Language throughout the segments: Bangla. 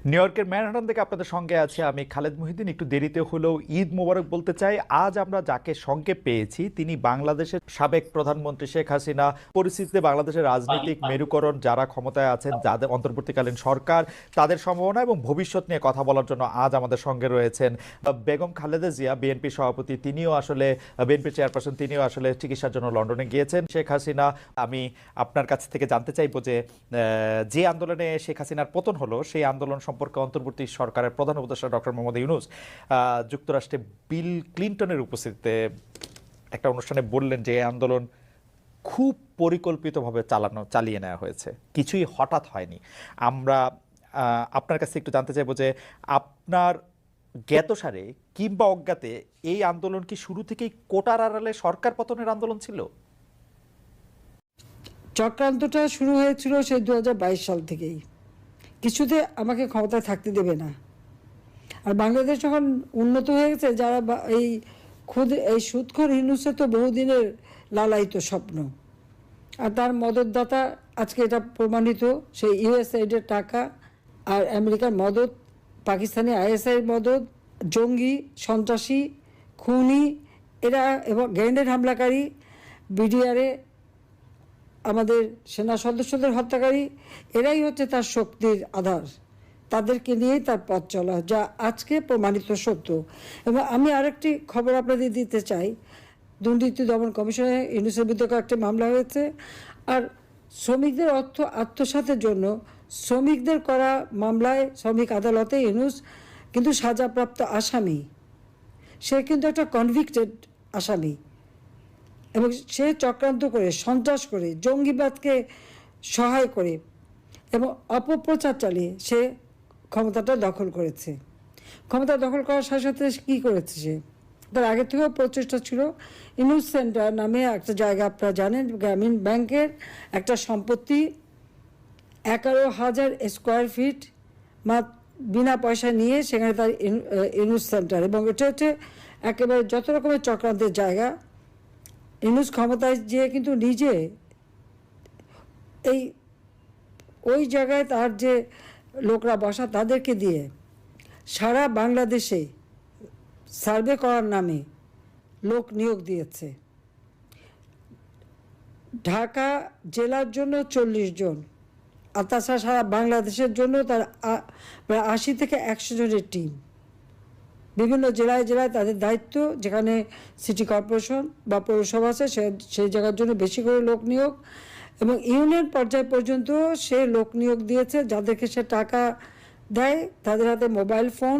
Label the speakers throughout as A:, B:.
A: নিউ ইয়র্কের ম্যানহাটন থেকে আপনাদের সঙ্গে আছে আমি খালেদ মহিউদ্দিন। একটু দেরিতে হলেও ঈদ মোবারক বলতে চাই। আজ আমরা যাকে সঙ্গে পেয়েছি তিনি বাংলাদেশের সাবেক প্রধানমন্ত্রী শেখ হাসিনা। পরিস্থিতিতে বাংলাদেশের রাজনৈতিক মেরুকরণ, যারা ক্ষমতায় আছেন, যাদের অন্তর্বর্তীকালীন সরকার, তাদের সম্ভাবনা এবং ভবিষ্যৎ নিয়ে কথা বলার জন্য আজ আমাদের সঙ্গে রয়েছেন বেগম খালেদা জিয়া, বিএনপি সভাপতি। তিনিও আসলে বিএনপি চেয়ারপারসন, তিনিও আসলে চিকিৎসার জন্য লন্ডনে গিয়েছেন। শেখ হাসিনা, আমি আপনার কাছ থেকে জানতে চাইবো যে আন্দোলনে শেখ হাসিনার পতন হলো সেই আন্দোলন সম্পর্কে অন্তর্বর্তী সরকারের প্রধান উপদেষ্টা ডক্টর মোহাম্মদ ইউনূস যুক্তরাষ্ট্রে বিল ক্লিনটনের উপস্থিতিতে একটা অনুষ্ঠানে বললেন যে এই আন্দোলন খুব পরিকল্পিতভাবে চালিয়ে নেওয়া হয়েছে, কিছুই হঠাৎ হয়নি। আমরা আপনার কাছে একটু জানতে চাইবো যে আপনার জ্ঞাতসারে কিংবা অজ্ঞাতে এই আন্দোলন কি শুরু থেকেই কোটার আড়ালে সরকার পতনের আন্দোলন ছিল?
B: চক্রান্তটা শুরু হয়েছিল সেই 2022 সাল থেকেই। কিছুতে আমাকে ক্ষমতায় থাকতে দেবে না। আর বাংলাদেশ যখন উন্নত হয়ে গেছে, যারা এই সুদখোর ইউনূসের তো বহুদিনের লালায়িত স্বপ্ন, আর তার মদতদাতা আজকে এটা প্রমাণিত। সেই ইউএসএইডের টাকা আর আমেরিকার মদত, পাকিস্তানি আইএসআইয়ের মদত, জঙ্গি, সন্ত্রাসী, খুনি এরা এবং গ্রেনেড হামলাকারী, বিডিআরে আমাদের সেনা সদস্যদের হত্যাকারী, এরাই হচ্ছে তার শক্তির আধার। তাদেরকে নিয়েই তার পথ চলা, যা আজকে প্রমাণিত সত্য। এবং আমি আরেকটি খবর আপনাদের দিতে চাই। দুর্নীতি দমন কমিশনে ইউনূসের বিরুদ্ধে একটা মামলা হয়েছে। আর শ্রমিকদের অর্থ আত্মসাতের জন্য শ্রমিকদের করা মামলায় শ্রমিক আদালতে ইউনূস কিন্তু সাজাপ্রাপ্ত আসামি। সে কিন্তু একটা কনভিক্টেড আসামি এবং সে চক্রান্ত করে, সন্ত্রাস করে, জঙ্গিবাদকে সহায় করে এবং অপপ্রচার চালিয়ে সে ক্ষমতাটা দখল করেছে। ক্ষমতা দখল করার সাথে সাথে কী করেছে, সে তার আগে থেকেও প্রচেষ্টা ছিল। ইউনূস সেন্টার নামে একটা জায়গা, আপনারা জানেন, গ্রামীণ ব্যাংকের একটা সম্পত্তি 11,000 স্কোয়ার ফিট বিনা পয়সা নিয়ে সেখানে তার ইউনূস সেন্টার। এবং এটা হচ্ছে একেবারে যত রকমের চক্রান্তের জায়গা। ইউনূস ক্ষমতায় যেয়ে কিন্তু নিজে ওই জায়গায় তার যে লোকরা বসা, তাদেরকে দিয়ে সারা বাংলাদেশে সার্ভে করার নামে লোক নিয়োগ দিয়েছে। ঢাকা জেলার জন্য 40 জন, আর তাছাড়া সারা বাংলাদেশের জন্য তার প্রায় 80 থেকে 100 জনের টিম। বিভিন্ন জেলায় জেলায় তাদের দায়িত্ব, যেখানে সিটি কর্পোরেশন বা পৌরসভা আছে সেই জায়গার জন্য বেশি করে লোক নিয়োগ। এবং ইউনিয়ন পর্যায় পর্যন্ত সে লোক নিয়োগ দিয়েছে, যাদেরকে সে টাকা দেয়। তাদের হাতে মোবাইল ফোন,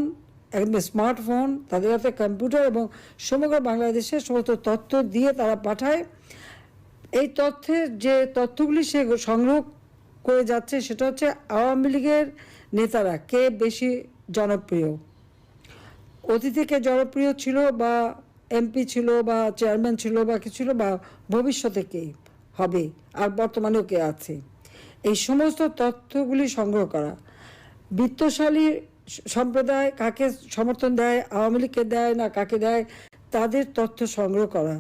B: একদম স্মার্টফোন, তাদের হাতে কম্পিউটার এবং সমগ্র বাংলাদেশের সমস্ত তথ্য দিয়ে তারা পাঠায়। এই তথ্যগুলি সে সংগ্রহ করে যাচ্ছে, সেটা হচ্ছে আওয়ামী লীগের নেতারা কে বেশি জনপ্রিয়, অতীতে কে জনপ্রিয় ছিল বা এমপি ছিল বা চেয়ারম্যান ছিল বা কি ছিল, বা ভবিষ্যতে কে হবে আর বর্তমানেও কে আছে। এই সমস্ত তথ্যগুলি সংগ্রহ করা, বিত্তশালী সম্প্রদায় কাকে সমর্থন দেয়, আওয়ামী লীগকে দেয় না কাকে দেয়, তাদের তথ্য সংগ্রহ করা।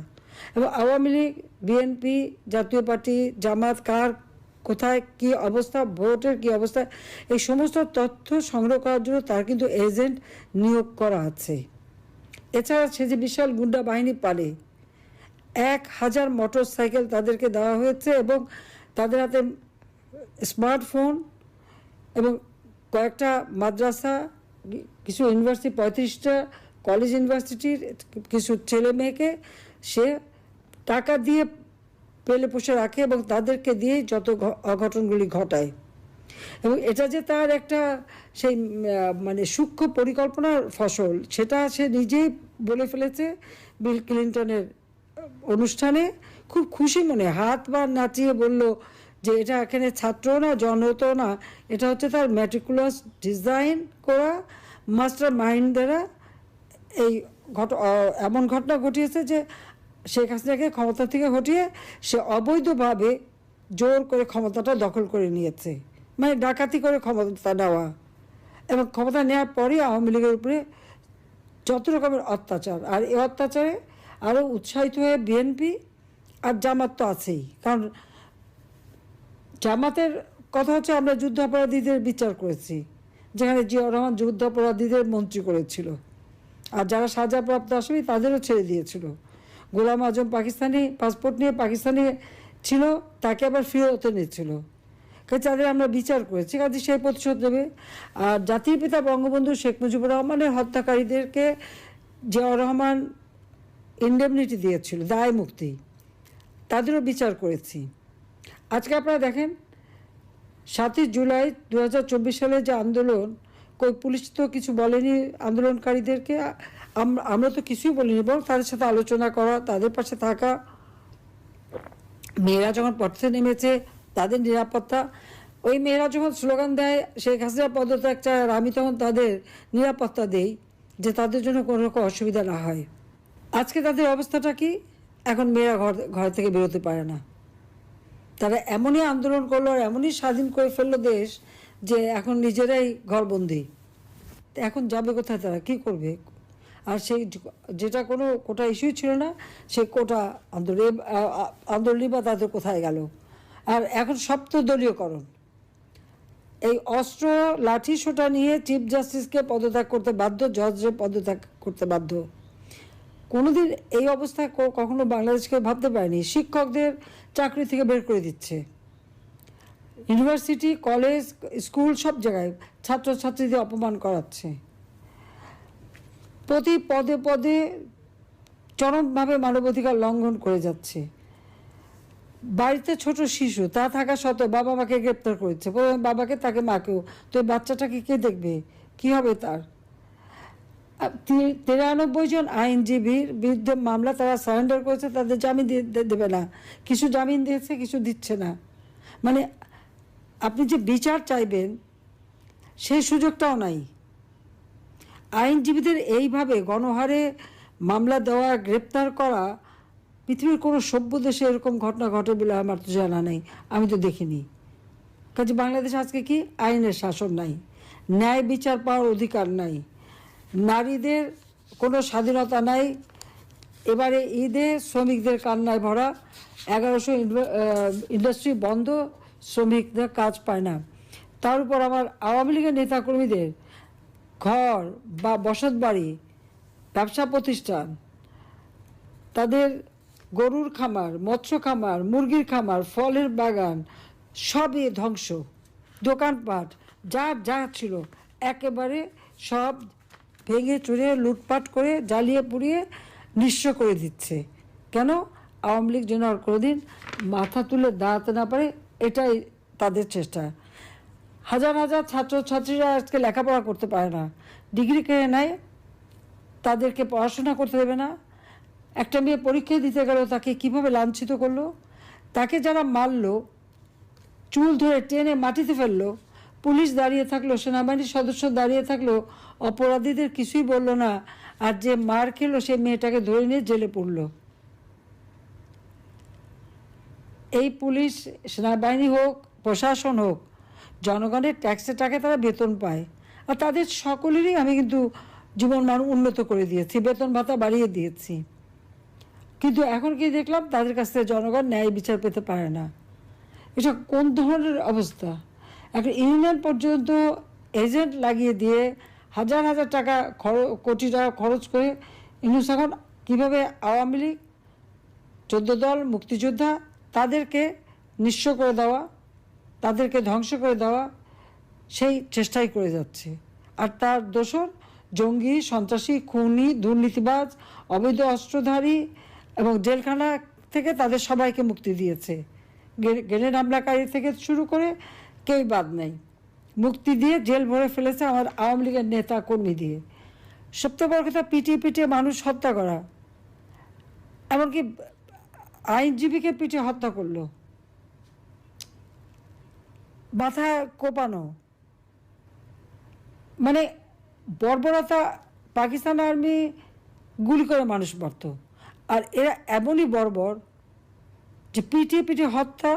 B: এবং আওয়ামী লীগ, বিএনপি, জাতীয় পার্টি, জামাত কার কোথায় কি অবস্থা, ভোটের কি অবস্থা, এই সমস্ত তথ্য সংগ্রহ করার জন্য তার কিন্তু এজেন্ট নিয়োগ করা আছে। এছাড়া সে যে বিশাল গুন্ডা বাহিনী পালে, 1000 মোটর সাইকেল তাদেরকে দেওয়া হয়েছে এবং তাদের হাতে স্মার্টফোন এবং কয়েকটা মাদ্রাসা, কিছু ইউনিভার্সিটি, 35টা কলেজ ইউনিভার্সিটির কিছু ছেলে মেয়েকে সে টাকা দিয়ে পেলে পুষে রাখে এবং তাদেরকে দিয়ে যত অঘটনগুলি ঘটায়। এবং এটা যে তার একটা সেই মানে সূক্ষ্ম পরিকল্পনার ফসল, সেটা সে নিজেই বলে ফেলেছে বিল ক্লিনটনের অনুষ্ঠানে। খুব খুশি মনে হাত বা নাচিয়ে বলল যে এটা এখানে ছাত্র না, জনতো না, এটা হচ্ছে তার ম্যাটিকুলাস ডিজাইন করা মাস্টার মাইন্ড দ্বারা এই এমন ঘটনা ঘটিয়েছে যে শেখ হাসিনাকে ক্ষমতা থেকে হটিয়ে সে অবৈধভাবে জোর করে ক্ষমতাটা দখল করে নিয়েছে, মানে ডাকাতি করে ক্ষমতা নেওয়া। এবং ক্ষমতা নেওয়ার পরে আওয়ামী লীগের উপরে যত রকমের অত্যাচার, আর এই অত্যাচারে আরও উৎসাহিত হয়ে বিএনপি আর জামাত তো আছেই। কারণ জামাতের কথা হচ্ছে আমরা যুদ্ধাপরাধীদের বিচার করেছি, যেখানে জিয়াউর রহমান যুদ্ধাপরাধীদের মন্ত্রী করেছিল, আর যারা সাজাপ্রাপ্ত আসামি তাদেরও ছেড়ে দিয়েছিল। গোলাম আজম পাকিস্তানি পাসপোর্ট নিয়ে পাকিস্তানে ছিল, তাকে আবার ফিরত এনেছিল। কাজে তাদের আমরা বিচার করেছি, কাজে সেই প্রতিশোধ দেবে। আর জাতির পিতা বঙ্গবন্ধু শেখ মুজিবুর রহমানের হত্যাকারীদেরকে জিয়াউর রহমান ইন্ডেমনিটি দিয়েছিল, দায় মুক্তি, তাদেরও বিচার করেছি। আজকে আপনারা দেখেন 7ই জুলাই 2024 সালে যে আন্দোলন, কই পুলিশ তো কিছু বলেনি আন্দোলনকারীদেরকে, আমরা তো কিছুই বলিনি, বরং তাদের সাথে আলোচনা করা, তাদের পাশে থাকা। মেয়েরা যখন পথে নেমেছে তাদের নিরাপত্তা, ওই মেয়েরা যখন স্লোগান দেয় শেখ হাসিনা পদত্যাগ চায়, আর আমি তখন তাদের নিরাপত্তা দেই যে তাদের জন্য কোনো রকম অসুবিধা না হয়। আজকে তাদের অবস্থাটা কি? এখন মেয়েরা ঘর থেকে বেরোতে পারে না। তারা এমনই আন্দোলন করলো আর এমনই স্বাধীন করে ফেললো দেশ যে এখন নিজেরাই ঘরবন্দি। এখন যাবে কোথায়, তারা কি করবে? আর সেই যেটা কোনো কোটা ইস্যুই ছিল না, সেই কোটা আন্দোলনই বা তাদের কোথায় গেল? আর এখন সপ্তদলীয়করণ, এই অস্ত্র লাঠি সোটা নিয়ে চিফ জাস্টিসকে পদত্যাগ করতে বাধ্য, জজকে পদত্যাগ করতে বাধ্য। কোনোদিন এই অবস্থা কখনো বাংলাদেশকে ভাবতে পারেনি। শিক্ষকদের চাকরি থেকে বের করে দিচ্ছে, ইউনিভার্সিটি, কলেজ, স্কুল সব জায়গায় ছাত্রছাত্রীদের অপমান করাচ্ছে, প্রতি পদে পদে চরমভাবে মানবাধিকার লঙ্ঘন করে যাচ্ছে। বাড়িতে ছোট শিশু তা থাকা সত্ত্বেও বাবা মাকে গ্রেপ্তার করেছে, প্রথমে বাবাকে, তাকে মাকেও। তো এই বাচ্চাটাকে কে দেখবে? কি হবে তার? 93 জন আইনজীবীর বিরুদ্ধে মামলা, তারা সারেন্ডার করেছে, তাদের জামিন দেবে না। কিছু জামিন দিয়েছে, কিছু দিচ্ছে না। মানে আপনি যে বিচার চাইবেন সেই সুযোগটাও নাই। আইনজীবীদের এইভাবে গণহারে মামলা দেওয়া, গ্রেপ্তার করা, পৃথিবীর কোনো সভ্য দেশে এরকম ঘটনা ঘটে বলে আমার তো জানা নেই, আমি তো দেখিনি। কাজে বাংলাদেশ আজকে কি? আইনের শাসন নাই, ন্যায় বিচার পাওয়ার অধিকার নাই, নারীদের কোনো স্বাধীনতা নাই। এবারে ঈদে শ্রমিকদের কান্নায় ভরা, 1100 ইন্ডাস্ট্রি বন্ধ, শ্রমিকদের কাজ পায় না। তার উপর আমার আওয়ামী লীগের নেতাকর্মীদের ঘর বা বসত বাড়ি, ব্যবসা প্রতিষ্ঠান, তাদের গরুর খামার, মৎস্য খামার, মুরগির খামার, ফলের বাগান সবই ধ্বংস, দোকানপাট যা ছিল একেবারে সব ভেঙে চুরে লুটপাট করে জ্বালিয়ে পুড়িয়ে নিঃস্ব করে দিচ্ছে। কেন? আওয়ামী লীগ যেন আর কোনোদিন মাথা তুলে দাঁড়াতে না পারে, এটাই তাদের চেষ্টা। হাজার হাজার ছাত্রছাত্রীরা আজকে লেখাপড়া করতে পারে না, ডিগ্রি কেড়ে নেয়, তাদেরকে পড়াশোনা করতে দেবে না। একটা মেয়ে পরীক্ষা দিতে গেল, তাকে কিভাবে লাঞ্ছিত করলো, তাকে যারা মারলো, চুল ধরে টেনে মাটিতে ফেললো, পুলিশ দাঁড়িয়ে থাকলো, সেনাবাহিনীর সদস্য দাঁড়িয়ে থাকলো, অপরাধীদের কিছুই বললো না, আর যে মার খেলো সে মেয়েটাকে ধরে নিয়ে জেলে পড়লো। এই পুলিশ, সেনাবাহিনী হোক, প্রশাসন হোক, জনগণের ট্যাক্সের টাকায় তারা বেতন পায়, আর তাদের সকলেরই আমি কিন্তু জীবন মান উন্নত করে দিয়েছি, বেতন ভাতা বাড়িয়ে দিয়েছি। কিন্তু এখন কি দেখলাম, তাদের কাছ থেকে জনগণ ন্যায় বিচার পেতে পারে না। এটা কোন ধরনের অবস্থা? একটা ইউনিয়ন পর্যন্ত এজেন্ট লাগিয়ে দিয়ে হাজার হাজার টাকা কোটি টাকা খরচ করে ইউনুস এখন কীভাবে আওয়ামী লীগ, 14 দল, মুক্তিযোদ্ধা, তাদেরকে নিঃস্ব করে দেওয়া, তাদেরকে ধ্বংস করে দেওয়া, সেই চেষ্টাই করে যাচ্ছে। আর তার দোসর জঙ্গি, সন্ত্রাসী, খুনি, দুর্নীতিবাজ, অবৈধ অস্ত্রধারী এবং জেলখানা থেকে তাদের সবাইকে মুক্তি দিয়েছে। গ্রেনেড হামলাকারী থেকে শুরু করে কেউ বাদ নেই, মুক্তি দিয়ে জেল ভরে ফেলেছে আমার আওয়ামী লীগের নেতা কর্মী দিয়ে। সবচেয়ে বড় কথা, পিটিয়ে মানুষ হত্যা করা, এমনকি আইনজীবীকে পিটিয়ে হত্যা করলো, মাথা কোপানো, মানে বর্বরতা। পাকিস্তান আর্মি গুলি করে মানুষ মারত, আর এরা এমনই বর্বর যে পিটিয়ে হত্যা,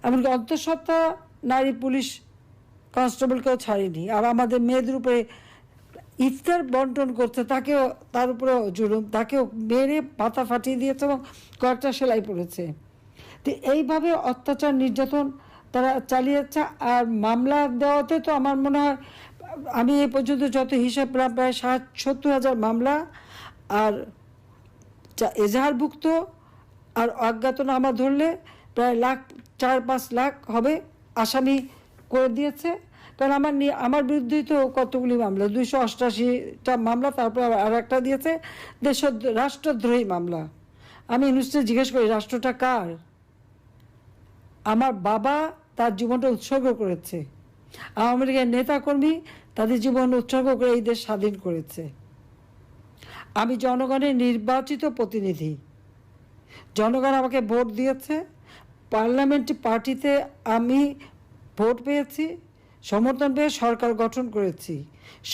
B: এমনকি অন্তঃসত্ত্বা নারী পুলিশ কনস্টেবলকেও ছাড়েনি। আর আমাদের মেয়েদের উপরে ইফতার বন্টন করছে, তাকেও, তার উপরেও জুলুম, তাকেও মেরে পাতা ফাটিয়ে দিয়েছে এবং কয়েকটা সেলাই পড়েছে। তো এইভাবে অত্যাচার, নির্যাতন তারা চালিয়ে যাচ্ছে। আর মামলা দেওয়াতে তো আমার মনে হয় আমি এ পর্যন্ত যত হিসাব প্রায় 70,000 মামলা আর এজাহারভুক্ত আর অজ্ঞাতনামা ধরলে প্রায় 4-5 লাখ হবে আসামি করে দিয়েছে। কারণ আমার বিরুদ্ধেই তো কতগুলি মামলা, 288টা মামলা, তারপর আর একটা দিয়েছে রাষ্ট্রদ্রোহী মামলা। আমি ইউনিভার্সিটি জিজ্ঞেস করি রাষ্ট্রটা কার? আমার বাবা তার জীবনটা উৎসর্গ করেছে, আওয়ামী লীগের নেতাকর্মী তাদের জীবন উৎসর্গ করে এই দেশ স্বাধীন করেছে। আমি জনগণের নির্বাচিত প্রতিনিধি, জনগণ আমাকে ভোট দিয়েছে, পার্লামেন্ট পার্টিতে আমি ভোট পেয়েছি, সমর্থন পেয়ে সরকার গঠন করেছি।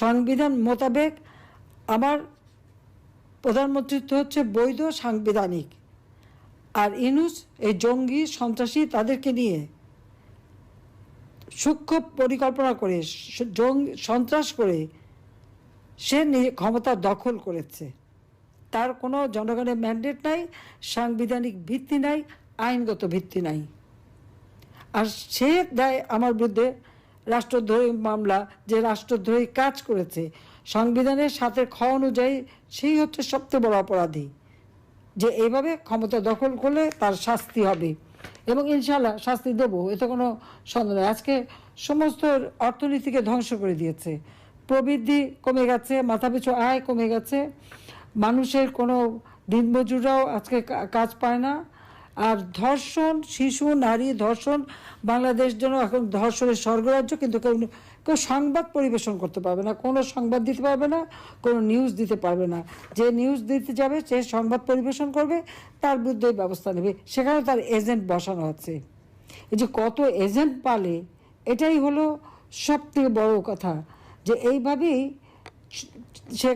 B: সংবিধান মোতাবেক আমার প্রধানমন্ত্রিত্ব হচ্ছে বৈধ সাংবিধানিক। আর ইউনূস এই জঙ্গি সন্ত্রাসী তাদেরকে নিয়ে সূক্ষ্ম পরিকল্পনা করে সন্ত্রাস করে সে ক্ষমতা দখল করেছে। তার কোনো জনগণের ম্যান্ডেট নাই, সাংবিধানিক ভিত্তি নাই, আইনগত ভিত্তি নাই। আর সে দেয় আমার বিরুদ্ধে রাষ্ট্রদ্রোহী মামলা, যে রাষ্ট্রদ্রোহী কাজ করেছে সংবিধানের 7 খ অনুযায়ী, সেই হচ্ছে সবচেয়ে বড় অপরাধী, যে এইভাবে ক্ষমতা দখল করলে তার শাস্তি হবে এবং ইনশাল্লাহ শাস্তি দেবো, এতে কোনো সন্দেহ নেই। আজকে সমস্ত অর্থনীতিকে ধ্বংস করে দিয়েছে, প্রবৃদ্ধি কমে গেছে, মাথাপিছু আয় কমে গেছে, মানুষের কোনো দিনমজুররাও আজকে কাজ পায় না। আর ধর্ষণ, শিশু নারী ধর্ষণ, বাংলাদেশ যেন এখন ধর্ষণের স্বর্গরাজ্য, কিন্তু কেউ সংবাদ পরিবেশন করতে পারবে না, কোনো সংবাদ দিতে পারবে না, কোনো নিউজ দিতে পারবে না। যে নিউজ দিতে যাবে, যে সংবাদ পরিবেশন করবে, তার বিরুদ্ধে ব্যবস্থা নেবে। সেখানে তার এজেন্ট বসানো আছে। এই যে কত এজেন্ট পালে, এটাই হলো সবথেকে বড় কথা, যে এইভাবেই সে